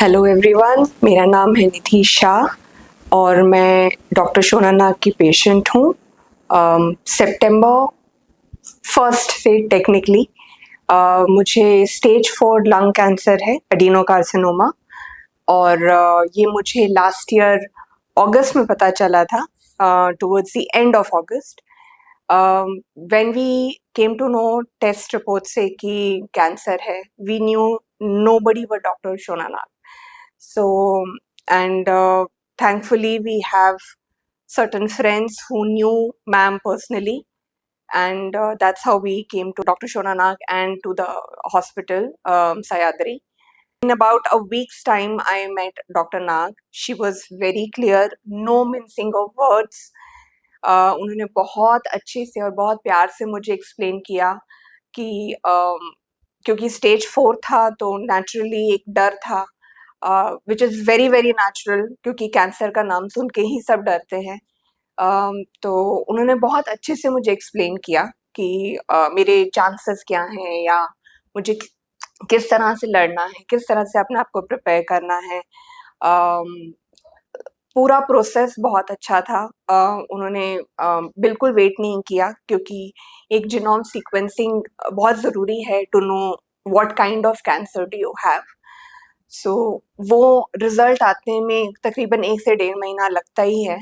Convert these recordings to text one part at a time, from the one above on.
Hello everyone, मेरा नाम है निधि शाह और मैं डॉक्टर शोना नाग की पेशेंट हूँ। सितंबर 1 से टेक्निकली मुझे स्टेज 4 लंग कैंसर है, एडिनोकार्सिनोमा, और ये मुझे लास्ट ईयर अगस्त में पता चला था, towards the end of August. When we came to know test report से कि कैंसर है, we knew nobody but Dr. Shona Nag. So, and thankfully we have certain friends who knew ma'am personally, and that's how we came to Dr. Shona Nag and to the hospital, Sayadri. In about a week's time, I met Dr. Nag. She was very clear, no mincing of words. उन्होंने बहुत अच्छे से और बहुत प्यार से मुझे explain किया कि क्योंकि स्टेज 4 था तो नेचुरली एक डर था, which is very very natural, क्योंकि कैंसर का नाम सुन के ही सब डरते हैं। तो उन्होंने बहुत अच्छे से मुझे एक्सप्लेन किया कि मेरे चांसेस क्या हैं, या मुझे किस तरह से लड़ना है, किस तरह से अपने आप को प्रिपेयर करना है। पूरा प्रोसेस बहुत अच्छा था। उन्होंने बिल्कुल वेट नहीं किया, क्योंकि एक जीनोम सीक्वेंसिंग बहुत ज़रूरी है to know what kind of cancer do you have. So वो रिज़ल्ट आने में तकरीबन 1 से 1.5 महीना लगता ही है।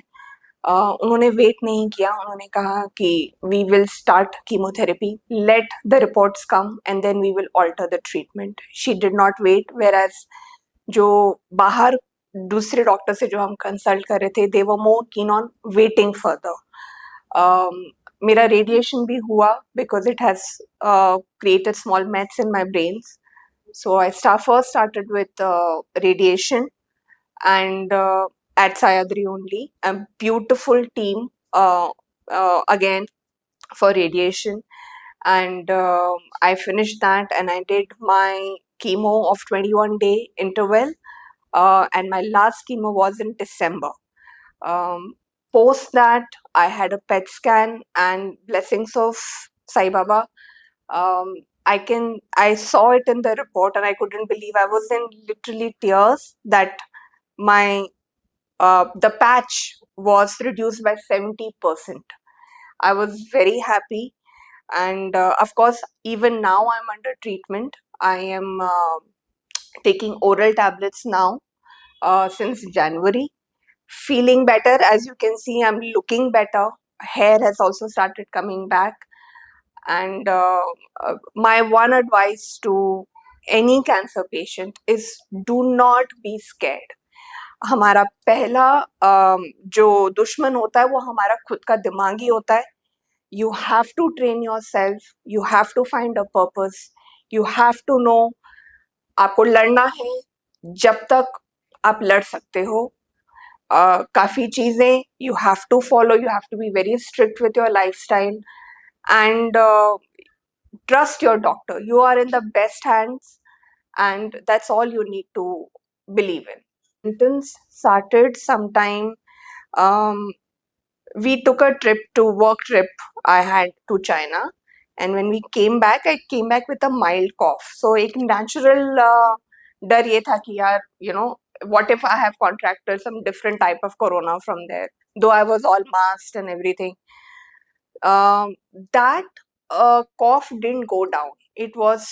उन्होंने वेट नहीं किया, उन्होंने कहा कि we will start chemotherapy, let the reports come and then we will alter the treatment. She did not wait, whereas जो बाहर दूसरे डॉक्टर से जो हम कंसल्ट कर रहे थे, दे वर मोर कीन ऑन वेटिंग फर्दर। मेरा रेडिएशन भी हुआ because it has created small mats in my brains. So I first started with radiation, and at Sayadri only, a beautiful team again for radiation, and I finished that and I did my chemo of 21-day interval, and my last chemo was in December. Um, Post that, I had a PET scan, and blessings of Sai Baba, I saw it in the report and I couldn't believe. I was in literally tears that my the patch was reduced by 70%. I was very happy, and of course, even now I'm under treatment. I am taking oral tablets now since January. Feeling better, as you can see, I'm looking better. Hair has also started coming back. And my one advice to any cancer patient is do not be scared. हमारा पहला जो दुश्मन होता है वो हमारा खुद का दिमाग ही होता है. You have to train yourself, you have to find a purpose, you have to know आपको लड़ना है जब तक आप लड़ सकते हो. काफ़ी चीज़ें you have to follow, you have to be very strict with your lifestyle, and trust your doctor. You are in the best hands, and that's all you need to believe in. Symptoms started sometime. We took a work trip I had to China, and when we came back, I came back with a mild cough. So एक natural डर ये था कि यार, what if I have contracted some different type of corona from there, though I was all masked and everything. That cough didn't go down. It was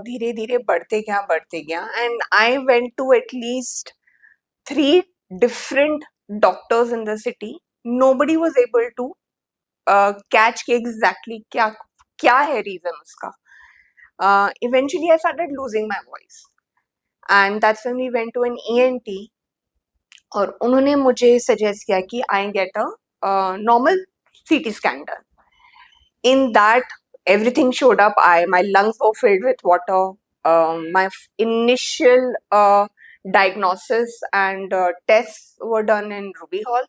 धीरे धीरे बढ़ते गया, and I went to at least 3 different doctors in the city. Nobody was able to catch के exactly क्या है reason उसका. Eventually I started losing my voice, and that's when we went to an ENT, और उन्होंने मुझे suggest किया कि I get a normal CT scan done. In that, everything showed up. My lungs were filled with water. My initial diagnosis and tests were done in Ruby Hall.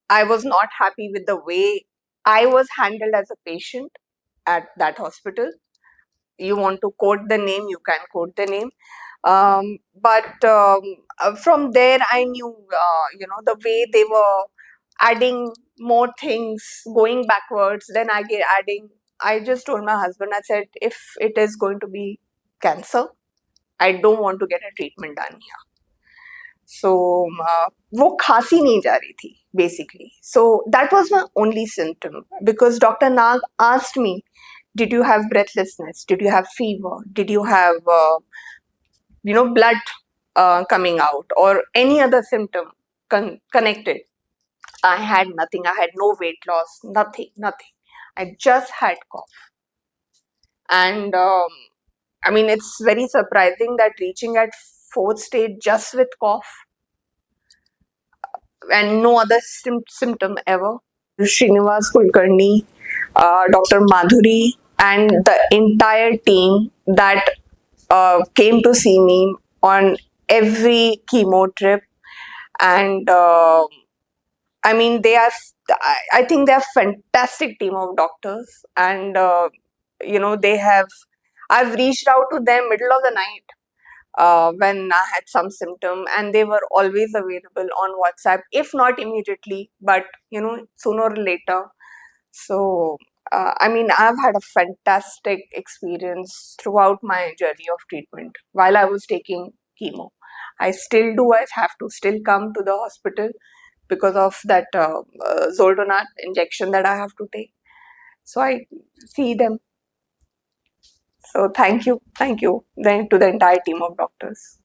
I was not happy with the way I was handled as a patient at that hospital. You want to quote the name, you can quote the name. But from there, I knew, the way they were adding more things, going backwards, then adding. I just told my husband, I said, if it is going to be cancer, I don't want to get a treatment done here. So वो खांसी नहीं जा रही थी basically. So that was my only symptom, because Dr. Nag asked me, did you have breathlessness? Did you have fever? Did you have blood coming out or any other symptom connected? I had nothing. I had no weight loss, nothing, nothing. I just had cough. And I mean, it's very surprising that reaching at fourth stage just with cough and no other symptom ever. Srinivas Kulkarni, Dr. Madhuri, and the entire team that came to see me on every chemo trip. And I mean, I think they are fantastic team of doctors. And, I've reached out to them middle of the night when I had some symptom, and they were always available on WhatsApp, if not immediately, but, sooner or later. So, I mean, I've had a fantastic experience throughout my journey of treatment while I was taking chemo. I still do. I have to still come to the hospital because of that Zoldonar injection that I have to take. So I see them. So thank you then to the entire team of doctors.